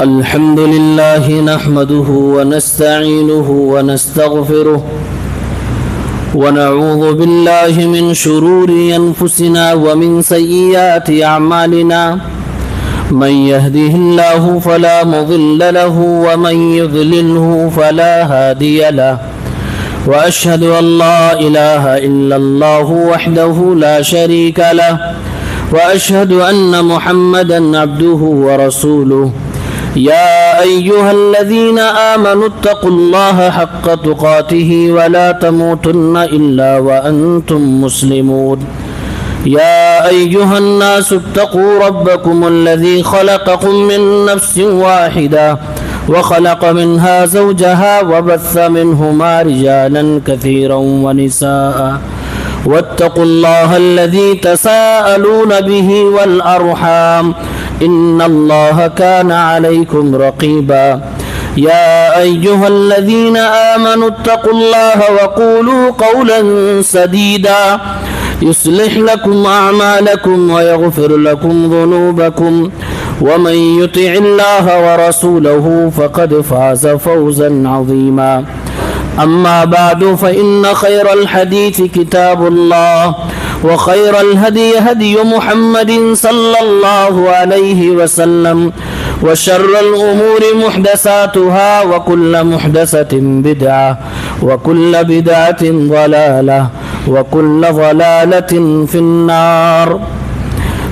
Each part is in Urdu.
الحمد لله نحمده ونستعينه ونستغفره ونعوذ بالله من شرور أنفسنا ومن سيئات أعمالنا من يهده الله فلا مضل له ومن يضلله فلا هادي له وأشهد أن لا إله إلا الله وحده لا شريك له وأشهد أن محمدا عبده ورسوله يا أيها الذين آمنوا اتقوا الله حق تقاته ولا تموتن إلا وأنتم مسلمون يا أيها الناس اتقوا ربكم الذي خلقكم من نفس واحدة وخلق منها زوجها وبث منهما رجالا كثيرا ونساء واتقوا الله الذي تساءلون به والأرحام إن الله كان عليكم رقيبا يا أيها الذين آمنوا اتقوا الله وقولوا قولا سديدا يصلح لكم أعمالكم ويغفر لكم ذنوبكم ومن يطع الله ورسوله فقد فاز فوزا عظيما أما بعد فإن خير الحديث كتاب الله وخير الهدي هدي محمد صلى الله عليه وسلم وشر الأمور محدثاتها وكل محدثة بدعة وكل بدعة ضلالة وكل ضلالة في النار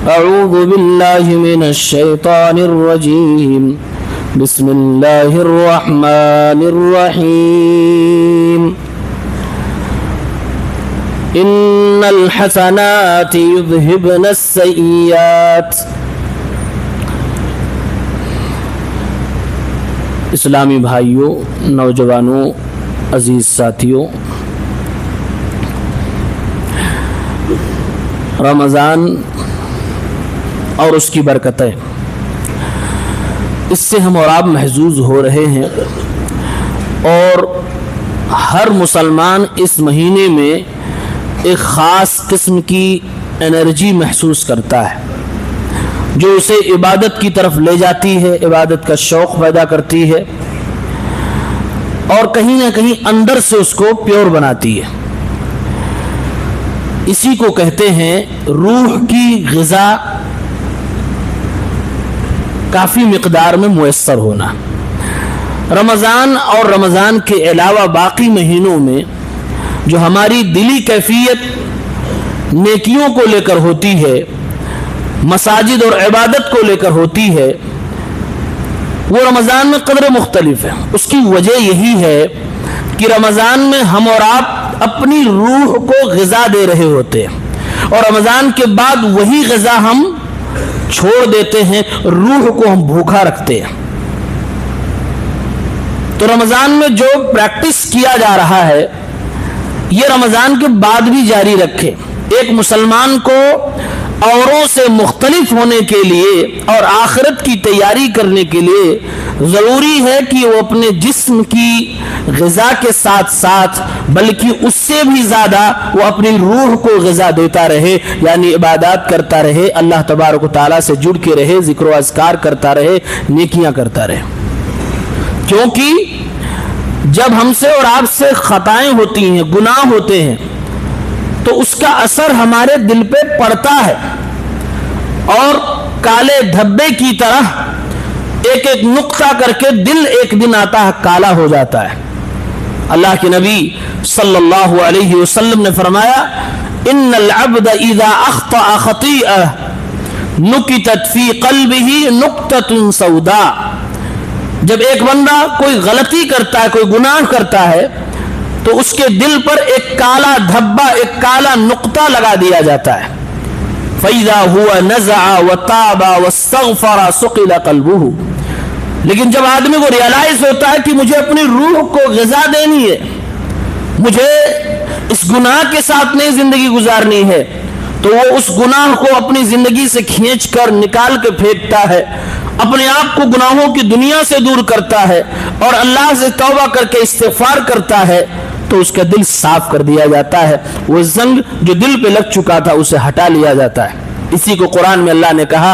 أعوذ بالله من الشيطان الرجيم بسم الله الرحمن الرحيم إن الحسنات يذهبن السيئات اسلامی بھائیوں، نوجوانوں، عزیز ساتھیوں، رمضان اور اس کی برکتیں، اس سے ہم اور آپ محظوظ ہو رہے ہیں، اور ہر مسلمان اس مہینے میں ایک خاص قسم کی انرجی محسوس کرتا ہے جو اسے عبادت کی طرف لے جاتی ہے، عبادت کا شوق پیدا کرتی ہے اور کہیں نہ کہیں اندر سے اس کو پیور بناتی ہے۔ اسی کو کہتے ہیں روح کی غذا کافی مقدار میں میسر ہونا۔ رمضان اور رمضان کے علاوہ باقی مہینوں میں جو ہماری دلی کیفیت نیکیوں کو لے کر ہوتی ہے، مساجد اور عبادت کو لے کر ہوتی ہے، وہ رمضان میں قدر مختلف ہے۔ اس کی وجہ یہی ہے کہ رمضان میں ہم اور آپ اپنی روح کو غذا دے رہے ہوتے ہیں، اور رمضان کے بعد وہی غذا ہم چھوڑ دیتے ہیں، روح کو ہم بھوکا رکھتے ہیں۔ تو رمضان میں جو پریکٹس کیا جا رہا ہے یہ رمضان کے بعد بھی جاری رکھے۔ ایک مسلمان کو اوروں سے مختلف ہونے کے لیے اور آخرت کی تیاری کرنے کے لیے ضروری ہے کہ وہ اپنے جسم کی غذا کے ساتھ ساتھ بلکہ اس سے بھی زیادہ وہ اپنی روح کو غذا دیتا رہے، یعنی عبادات کرتا رہے، اللہ تبارک و تعالیٰ سے جڑ کے رہے، ذکر و اذکار کرتا رہے، نیکیاں کرتا رہے۔ کیونکہ جب ہم سے اور آپ سے خطائیں ہوتی ہیں، گناہ ہوتے ہیں، تو اس کا اثر ہمارے دل پہ پڑتا ہے، اور کالے دھبے کی طرح ایک ایک نقطہ کر کے دل ایک دن آتا ہے کالا ہو جاتا ہے۔ اللہ کے نبی صلی اللہ علیہ وسلم نے فرمایا ان العبد اذا اخطأ خطیئہ نکتت فی قلبہ نقطۃ سوداء، جب ایک بندہ کوئی غلطی کرتا ہے، کوئی گناہ کرتا ہے، تو اس کے دل پر ایک کالا دھبا، ایک کالا نقطہ لگا دیا جاتا ہے۔ فَإِذَا هُوَ نَزَعَ وَتَابَ وَاسْتَغْفَرَ سُقِلَ قَلْبُهُ، لیکن جب آدمی کو ریالائز ہوتا ہے کہ مجھے اپنی روح کو غذا دینی ہے، مجھے اس گناہ کے ساتھ نہیں زندگی گزارنی ہے، تو وہ اس گناہ کو اپنی زندگی سے کھینچ کر نکال کے پھینکتا ہے، اپنے آپ کو گناہوں کی دنیا سے دور کرتا ہے اور اللہ سے توبہ کر کے استغفار کرتا ہے، تو اس کا دل صاف کر دیا جاتا ہے، وہ زنگ جو دل پہ لگ چکا تھا اسے ہٹا لیا جاتا ہے۔ اسی کو قرآن میں اللہ نے کہا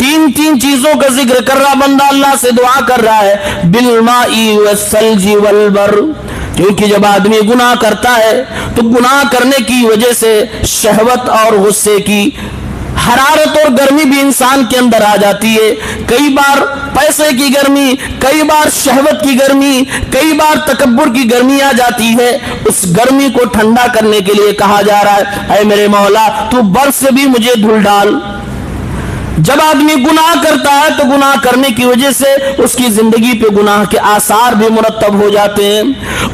تین چیزوں کا ذکر کر رہا بندہ اللہ سے دعا کر رہا ہے، بالماء والثلج والبر، کیونکہ جب آدمی گناہ کرتا ہے تو گناہ کرنے کی وجہ سے شہوت اور غصے کی حرارت اور گرمی بھی انسان کے اندر آ جاتی ہے. کئی بار پیسے کی گرمی، کئی بار شہوت کی گرمی، کئی بار تکبر کی گرمی آ جاتی ہے. اس گرمی کو ٹھنڈا کرنے کے لیے کہا جا رہا ہے، اے میرے مولا تو برف سے بھی مجھے دھل ڈال. جب آدمی گناہ کرتا ہے تو گناہ کرنے کی وجہ سے اس کی زندگی پہ گناہ کے آثار بھی مرتب ہو جاتے ہیں.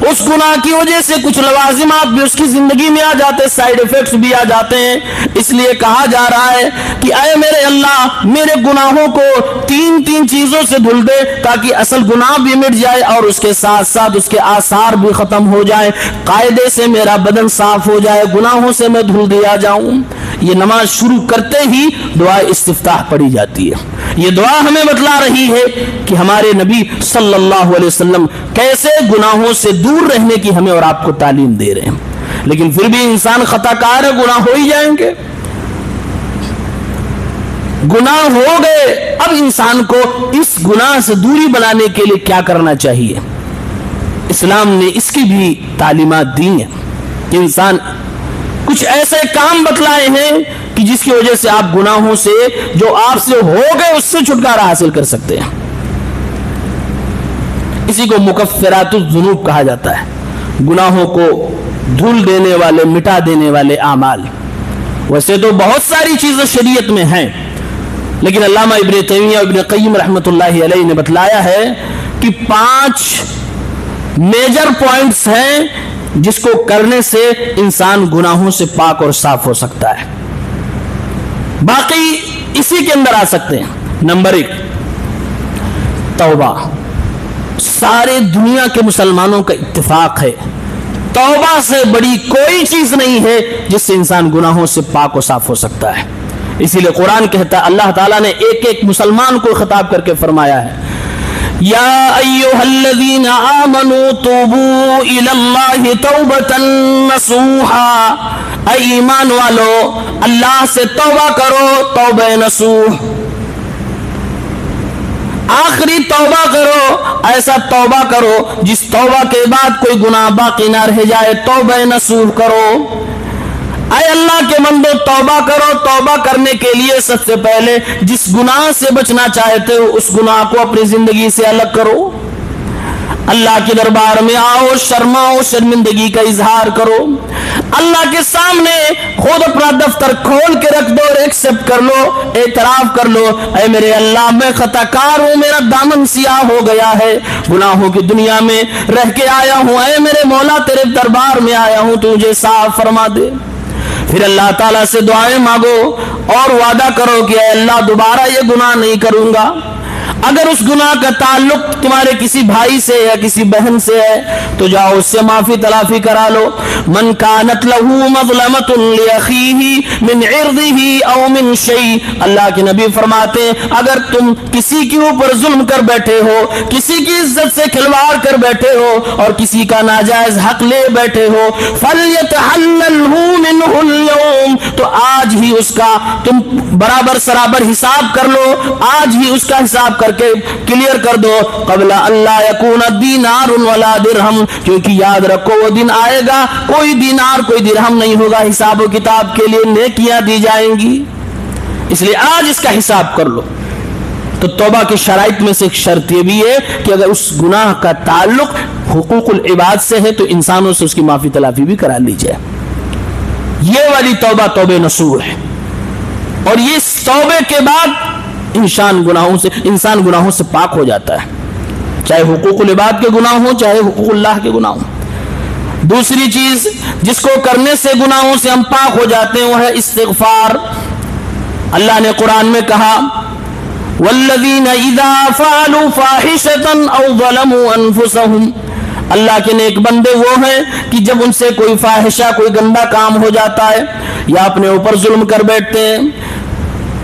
اس گناہ کی وجہ سے کچھ لوازمات بھی اس کی زندگی میں آ جاتے ہیں، سائیڈ ایفیکٹس بھی آ جاتے ہیں. اس لیے کہا جا رہا ہے کہ اے میرے اللہ میرے گناہوں کو تین چیزوں سے دھل دے، تاکہ اصل گناہ بھی مٹ جائے اور اس کے ساتھ ساتھ اس کے آثار بھی ختم ہو جائے، قاعدے سے میرا بدن صاف ہو جائے، گناہوں سے میں دھل دیا جاؤں. یہ نماز شروع کرتے ہی دعا استفتاح پڑھی جاتی ہے. یہ دعا ہمیں بتلا رہی ہے کہ ہمارے نبی صلی اللہ علیہ وسلم کیسے گناہوں سے دور رہنے کی ہمیں اور آپ کو تعلیم دے رہے ہیں. لیکن پھر بھی انسان خطا کار ہے، گناہ ہو ہی جائیں گے. گناہ ہو گئے، اب انسان کو اس گناہ سے دوری بنانے کے لیے کیا کرنا چاہیے؟ اسلام نے اس کی بھی تعلیمات دی ہیں کہ انسان کچھ ایسے کام بتلائے ہیں کہ جس کی وجہ سے آپ گناہوں سے جو آپ سے ہو گئے اس سے چھٹکارا حاصل کر سکتے ہیں. اسی کو مکفرات الذنوب کہا جاتا ہے، گناہوں کو دھل دینے والے، مٹا دینے والے اعمال. ویسے تو بہت ساری چیزیں شریعت میں ہیں، لیکن علامہ ابن تیمیہ ابن قیم رحمۃ اللہ علیہ نے بتلایا ہے کہ 5 میجر پوائنٹس ہیں جس کو کرنے سے انسان گناہوں سے پاک اور صاف ہو سکتا ہے. باقی اسی کے اندر آ سکتے ہیں. نمبر 1 توبہ. سارے دنیا کے مسلمانوں کا اتفاق ہے توبہ سے بڑی کوئی چیز نہیں ہے جس سے انسان گناہوں سے پاک و صاف ہو سکتا ہے. اسی لیے قرآن کہتا ہے، اللہ تعالیٰ نے ایک مسلمان کو خطاب کر کے فرمایا ہے، یا ایھا الذین آمنوا توبوا الی اللہ توبۃ نصوحا، اے ایمان والو اللہ سے توبہ کرو، توبہ نصوح، آخری توبہ کرو، ایسا توبہ کرو جس توبہ کے بعد کوئی گناہ باقی نہ رہ جائے، توبہ نصوح کرو. اے اللہ کے بندو توبہ کرو. توبہ کرنے کے لیے سب سے پہلے جس گناہ سے بچنا چاہتے ہو اس گناہ کو اپنی زندگی سے الگ کرو. اللہ کے دربار میں آؤ، شرماؤ، شرمندگی کا اظہار کرو، اللہ کے سامنے خود اپنا دفتر کھول کے رکھ دو اور ایکسپٹ کر لو، اعتراف کر لو، اے میرے اللہ میں خطا کار ہوں، میرا دامن سیاہ ہو گیا ہے، گناہوں کی دنیا میں رہ کے آیا ہوں، اے میرے مولا تیرے دربار میں آیا ہوں، تو مجھے صاف فرما دے. پھر اللہ تعالیٰ سے دعائیں مانگو اور وعدہ کرو کہ اے اللہ دوبارہ یہ گناہ نہیں کروں گا. اگر اس گناہ کا تعلق تمہارے کسی بھائی سے یا کسی بہن سے ہے تو جاؤ اس سے معافی تلافی کرا لو. من کانت له مظلمۃ لاخیہ من عرضہ او من شیء، اللہ کے نبی فرماتے ہیں اگر تم کسی کے اوپر ظلم کر بیٹھے ہو، کسی کی عزت سے کھلواڑ کر بیٹھے ہو اور کسی کا ناجائز حق لے بیٹھے ہو، فلیتحللہ منہ اليوم، تو آج ہی اس کا تم برابر سرابر حساب کر لو، آج ہی اس کا حساب کر کے کلیئر کر دو، قبل اللہ یکون دینار ولا درہم، کیونکہ یاد رکھو وہ دن آئے گا کوئی دینار کوئی درہم نہیں ہوگا، حساب و کتاب کے لیے نیکیاں دی جائیں گی، اس لیے آج اس کا حساب کر لو. تو توبہ کی شرائط میں سے ایک شرط یہ بھی ہے کہ اگر اس گناہ کا تعلق حقوق العباد سے ہے تو انسانوں سے اس کی معافی تلافی بھی کرا لی جائے. یہ والی توبہ توبہ نصوح ہے. اور یہ توبے کے بعد انسان گناہوں سے پاک ہو جاتا ہے، چاہے حقوق العباد کے گناہ ہوں چاہے حقوق اللہ کے گناہ ہوں. دوسری چیز جس کو کرنے سے گناہوں سے ہم پاک ہو جاتے ہیں وہ ہے استغفار. اللہ نے قرآن میں کہا والذین اذا فعلوا فاحشۃ او ظلموا انفسهم، اللہ کے نیک بندے وہ ہیں کہ جب ان سے کوئی فاحشہ کوئی گندا کام ہو جاتا ہے یا اپنے اوپر ظلم کر بیٹھتے ہیں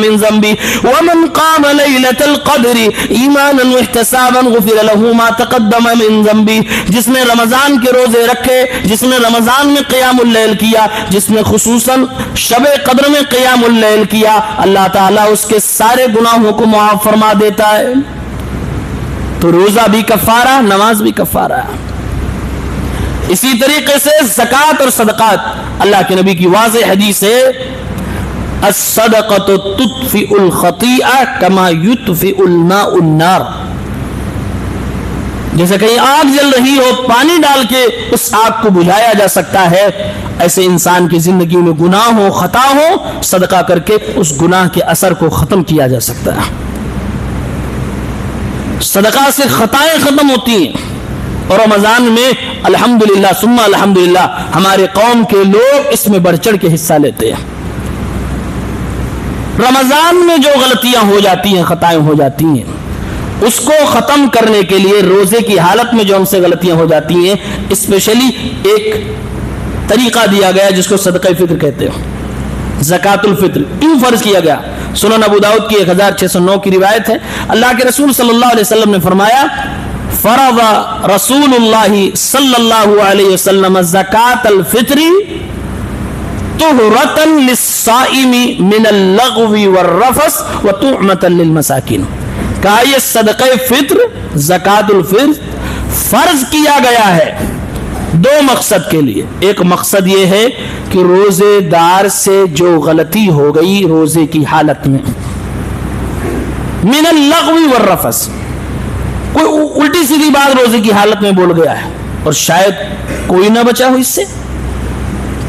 من ذنبه ومن قام ليلة القدر ایمانا واحتسابا غفر له ما تقدم من ذنبه. جس نے رمضان کے روزے رکھے, جس نے رمضان میں قیام اللیل کیا, جس نے خصوصاً شب قدر میں قیام اللیل کیا, اللہ تعالیٰ اس کے سارے گناہوں کو معاف فرما دیتا ہے. تو روزہ بھی کفارہ, نماز بھی کفارہ. اسی طریقے سے زکوٰۃ اور صدقات, اللہ کے نبی کی واضح حدیث ہے الصدقۃ تطفئ الخطیئہ کما یطفئ الماء النار. جیسے کہیں آگ جل رہی ہو, پانی ڈال کے اس آگ کو بجھایا جا سکتا ہے, ایسے انسان کی زندگی میں گناہ ہو, خطا ہو, صدقہ کر کے اس گناہ کے اثر کو ختم کیا جا سکتا ہے. صدقہ سے خطائیں ختم ہوتی ہیں. اور رمضان میں الحمدللہ ثم الحمدللہ ہمارے قوم کے لوگ اس میں بڑھ چڑھ کے حصہ لیتے ہیں. رمضان میں جو غلطیاں ہو جاتی ہیں, خطائیں ہو جاتی ہیں, اس کو ختم کرنے کے لیے روزے کی حالت میں جو ہم سے غلطیاں ہو جاتی ہیں, اسپیشلی ایک طریقہ دیا گیا جس کو صدقہ فطر کہتے ہیں, زکوٰۃ الفطر. کیوں فرض کیا گیا؟ سنن ابو داؤد کی 1609 کی روایت ہے. اللہ کے رسول صلی اللہ علیہ وسلم نے فرمایا فرض رسول اللہ صلی اللہ علیہ وسلم زکوٰۃ الفطر طہرۃ للصائم من اللغو والرفث وطعمۃ للمساکین. کہا یہ صدقہ فطر, زکوٰۃ الفطر فرض کیا گیا ہے دو مقصد کے لیے. ایک مقصد یہ ہے کہ روزے دار سے جو غلطی ہو گئی روزے کی حالت میں, من اللغو والرفث, کوئی الٹی سیدھی بات روزے کی حالت میں بول گیا ہے اور شاید کوئی نہ بچا ہو اس سے,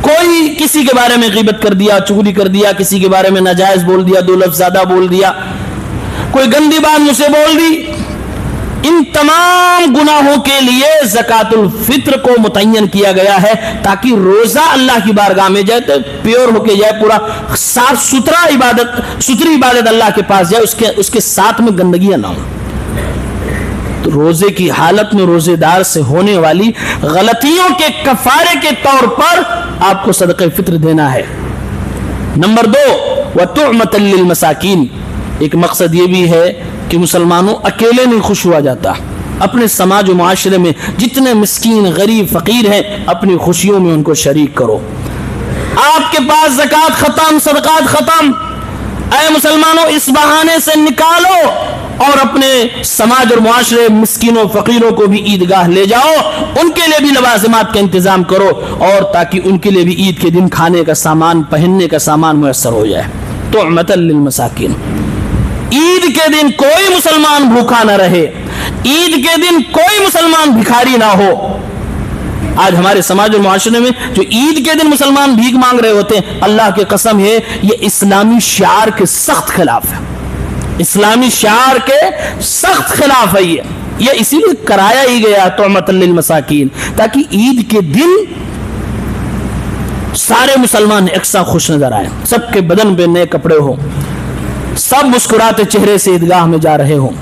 کوئی کسی کے بارے میں غیبت کر دیا, چغلی کر دیا, کسی کے بارے میں ناجائز بول دیا, دو لفظ زیادہ بول دیا, کوئی گندی بات مجھ سے بول دی. ان تمام گناہوں کے لیے زکوٰۃ الفطر کو متعین کیا گیا ہے تاکہ روزہ اللہ کی بارگاہ میں جائے تو پیور ہو کے جائے, پورا صاف ستھری عبادت اللہ کے پاس جائے, اس کے ساتھ میں گندگیاں نہ ہوں. تو روزے کی حالت میں روزے دار سے ہونے والی غلطیوں کے کفارے کے طور پر آپ کو صدقہ فطر دینا ہے. نمبر 2 وطعمۃ للمساکین. ایک مقصد یہ بھی ہے کہ مسلمانوں اکیلے نہیں خوش ہوا جاتا, اپنے سماج و معاشرے میں جتنے مسکین غریب فقیر ہیں اپنی خوشیوں میں ان کو شریک کرو. آپ کے پاس زکوٰۃ ختم, صدقات ختم, اے مسلمانوں اس بہانے سے نکالو اور اپنے سماج اور معاشرے مسکینوں فقیروں کو بھی عیدگاہ لے جاؤ, ان کے لیے بھی لوازمات کا انتظام کرو, اور تاکہ ان کے لیے بھی عید کے دن کھانے کا سامان, پہننے کا سامان میسر ہو جائے. طعمۃ للمساکین. عید کے دن کوئی مسلمان بھوکا نہ رہے, عید کے دن کوئی مسلمان بھکاری نہ ہو. آج ہمارے سماج اور معاشرے میں جو عید کے دن مسلمان بھیک مانگ رہے ہوتے ہیں, اللہ کی قسم ہے یہ اسلامی شعار کے سخت خلاف ہے, اسلامی شعار کے سخت خلاف ہے. یہ اسی لیے کرایا ہی گیا طعمۃ للمساکین تاکہ عید کے دن سارے مسلمان یکساں خوش نظر آئے, سب کے بدن پہ نئے کپڑے ہوں, سب مسکراتے چہرے سے عیدگاہ میں جا رہے ہوں,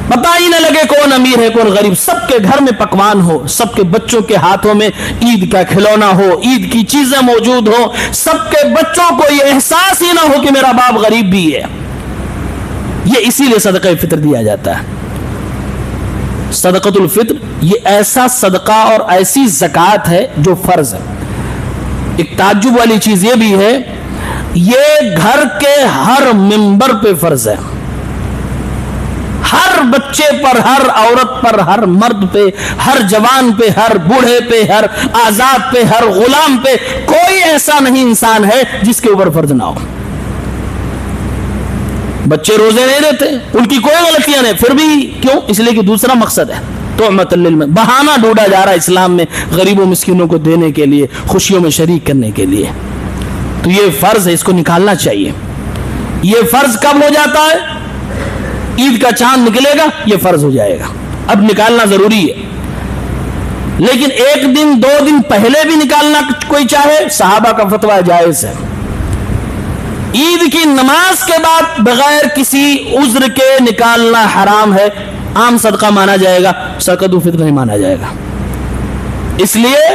پتہ ہی نہ لگے کون امیر ہے کون غریب, سب کے گھر میں پکوان ہو, سب کے بچوں کے ہاتھوں میں عید کا کھلونا ہو, عید کی چیزیں موجود ہو, سب کے بچوں کو یہ احساس ہی نہ ہو کہ میرا باپ غریب بھی ہے. یہ اسی لیے صدقہ فطر دیا جاتا ہے. صدقۃ الفطر یہ ایسا صدقہ اور ایسی زکوٰۃ ہے جو فرض ہے. ایک تعجب والی چیز یہ بھی ہے, یہ گھر کے ہر ممبر پہ فرض ہے, ہر بچے پر, ہر عورت پر, ہر مرد پہ, ہر جوان پہ, ہر بوڑھے پہ, ہر آزاد پہ, ہر غلام پہ. کوئی ایسا نہیں انسان ہے جس کے اوپر فرض نہ ہو. بچے روزے نہیں دیتے, ان کی کوئی غلطیاں نہیں, پھر بھی کیوں؟ اس لیے کہ دوسرا مقصد ہے, طعمۃ للمساکین. بہانہ ڈھونڈا جا رہا ہے اسلام میں غریبوں مسکینوں کو دینے کے لیے, خوشیوں میں شریک کرنے کے لیے. تو یہ فرض ہے, اس کو نکالنا چاہیے. یہ فرض کب ہو جاتا ہے؟ عید کا چاند نکلے گا یہ فرض ہو جائے گا. اب نکالنا ضروری ہے, لیکن ایک دن 2 دن پہلے بھی نکالنا کوئی چاہے, صحابہ کا فتویٰ جائز ہے. عید کی نماز کے بعد بغیر کسی عذر کے نکالنا حرام ہے. عام صدقہ مانا جائے گا, صدقۃ الفطر نہیں مانا جائے گا. اس لیے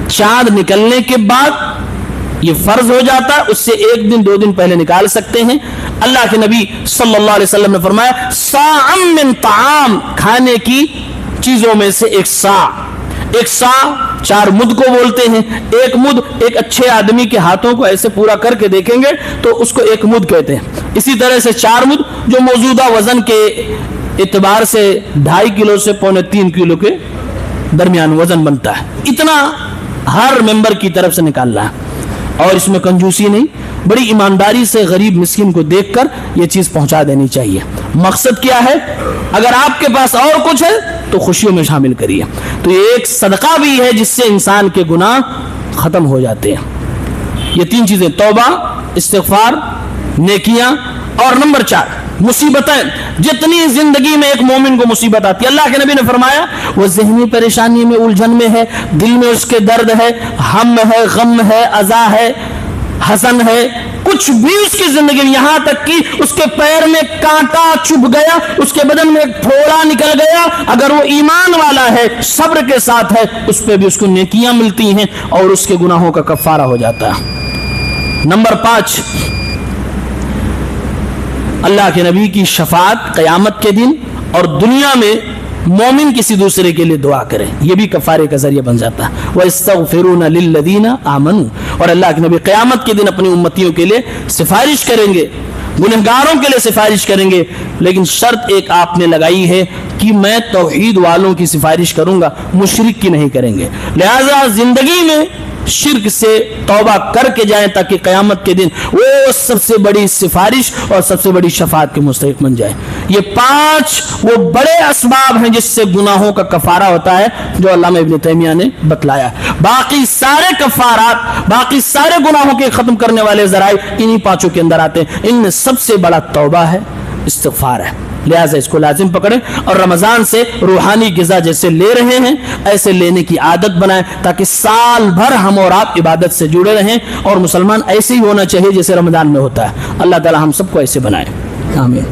چاند نکلنے کے بعد یہ فرض ہو جاتا ہے، اس سے 1 دن 2 دن پہلے نکال سکتے ہیں۔ اللہ کے نبی صلی اللہ علیہ وسلم نے فرمایا صاع من طعام، کھانے کی چیزوں میں سے 1 صاع۔ 1 صاع 4 مد کو بولتے ہیں۔ 1 مد ایک اچھے آدمی کے ہاتھوں کو ایسے پورا کر کے دیکھیں گے تو اس کو 1 مد کہتے ہیں۔ اسی طرح سے 4 مد جو موجودہ وزن کے اعتبار سے 2.5 کلو سے 3.25 کلو کے درمیان وزن بنتا ہے، اتنا ہر ممبر کی طرف سے نکالنا ہے، اور اس میں کنجوسی نہیں، بڑی ایمانداری سے غریب مسکین کو دیکھ کر یہ چیز پہنچا دینی چاہیے۔ مقصد کیا ہے؟ اگر آپ کے پاس اور کچھ ہے تو خوشیوں میں شامل کریے۔ تو یہ ایک صدقہ بھی ہے جس سے انسان کے گناہ ختم ہو جاتے ہیں۔ یہ 3 چیزیں، توبہ، استغفار، نیکیاں، اور نمبر 4 مصیبتیں۔ جتنی زندگی میں ایک مومن کو مصیبت آتی ہے، اللہ کے نبی نے فرمایا وہ ذہنی پریشانی میں، الجھن میں ہے، دل میں اس کے درد ہے، ہم ہے، غم ہے، عزا ہے، حزن ہے، کچھ بھی اس کی زندگی میں، یہاں تک کہ اس کے پیر میں کانٹا چبھ گیا، اس کے بدن میں ایک پھوڑا نکل گیا، اگر وہ ایمان والا ہے، صبر کے ساتھ ہے، اس پہ بھی اس کو نیکیاں ملتی ہیں اور اس کے گناہوں کا کفارہ ہو جاتا ہے۔ نمبر 5 اللہ کے نبی کی شفاعت قیامت کے دن اور دنیا میں مومن کسی دوسرے کے لیے دعا کرے، یہ بھی کفارے کا ذریعہ بن جاتا ہے۔ وَيَسْتَغْفِرُونَ لِلَّذِينَ آمَنُوا، اور اللہ کے نبی قیامت کے دن اپنی امتیوں کے لیے سفارش کریں گے، گنہگاروں کے لیے سفارش کریں گے، لیکن شرط ایک آپ نے لگائی ہے کہ میں توحید والوں کی سفارش کروں گا، مشرک کی نہیں کریں گے۔ لہذا زندگی میں شرک سے توبہ کر کے جائیں تاکہ قیامت کے دن وہ سب سے بڑی سفارش اور سب سے بڑی شفاعت کے مستحق بن جائے۔ یہ 5 وہ بڑے اسباب ہیں جس سے گناہوں کا کفارہ ہوتا ہے، جو علامہ ابن تیمیہ نے بتلایا۔ باقی سارے کفارات، باقی سارے گناہوں کے ختم کرنے والے ذرائع انہی 5 کے اندر آتے ہیں۔ ان میں سب سے بڑا توبہ ہے، استغفار ہے، لہٰذا اس کو لازم پکڑیں، اور رمضان سے روحانی غذا جیسے لے رہے ہیں ایسے لینے کی عادت بنائیں تاکہ سال بھر ہم اور آپ عبادت سے جڑے رہیں، اور مسلمان ایسے ہی ہونا چاہیے جیسے رمضان میں ہوتا ہے۔ اللہ تعالی ہم سب کو ایسے بنائے، آمین۔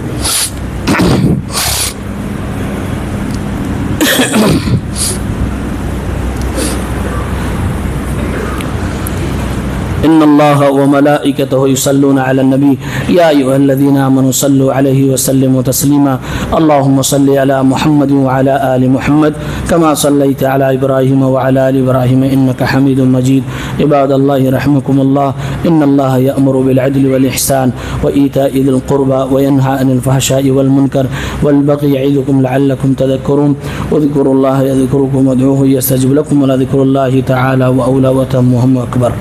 ان اللہ وملائکتہ یصلون علی النبی یا ایھا الذین آمنوا صلوا علیہ وسلموا تسلیما اللهم صل علی محمد وعلی آل محمد كما صلیت علی ابراہیم وعلی آل ابراہیم انک حمید مجید۔ عباد اللہ رحمکم اللہ، ان اللہ یأمر بالعدل والإحسان وإیتاء ذی القربى وینہی عن الفحشاء والمنکر والبغی یعظکم لعلکم تذکرون۔ اذکروا اللہ یذکرکم وادعوہ یستجب لکم ولذکر اللہ تعالی وأولی وأتم وهم أکبر۔